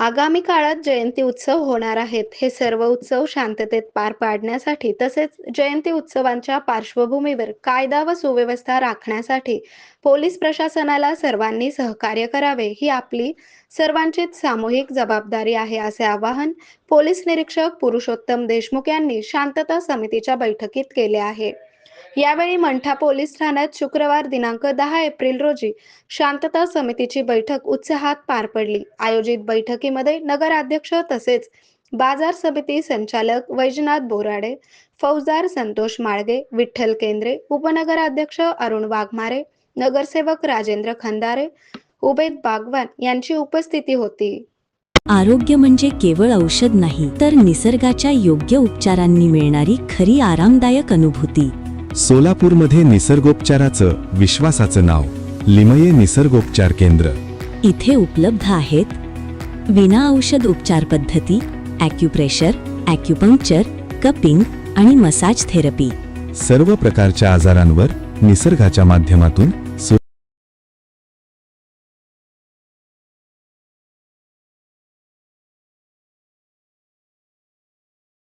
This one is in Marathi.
आगामी काळात जयंती उत्सव होणार आहेत. हे सर्व उत्सव शांततेत पार पाडण्यासाठी तसेच जयंती उत्सवांच्या पार्श्वभूमीवर कायदा व सुव्यवस्था राखण्यासाठी पोलीस प्रशासनाला सर्वांनी सहकार्य करावे ही आपली सर्वांचीच सामूहिक जबाबदारी आहे, असे आवाहन पोलीस निरीक्षक पुरुषोत्तम देशमुख यांनी शांतता समितीच्या बैठकीत केले आहे. यावेळी मंठा पोलीस ठाण्यात शुक्रवार दिनांक 10 एप्रिल रोजी शांतता समितीची बैठक उत्साहात पार पडली. आयोजित बैठकीमध्ये नगराध्यक्ष तसेच बाजार समिती संचालक वैजनाथ बोराडे, फौजदार संतोष माळगे, विठ्ठल केंद्रे, उपनगराध्यक्ष अरुण वाघमारे, नगरसेवक राजेंद्र खंदारे, उबेद बागवान यांची उपस्थिती होती. आरोग्य म्हणजे केवळ औषध नाही, तर निसर्गाच्या योग्य उपचारांनी मिळणारी खरी आरामदायक अनुभूती. सोलापूरमध्ये निसर्गोपचाराचं विश्वासाचं नाव लिमये निसर्गोपचार केंद्र. इथे उपलब्ध आहेत विना औषध उपचार पद्धती, ॲक्युप्रेशर, ॲक्युपंक्चर, कपिंग आणि मसाज थेरपी. सर्व प्रकारच्या आजारांवर निसर्गाच्या माध्यमातून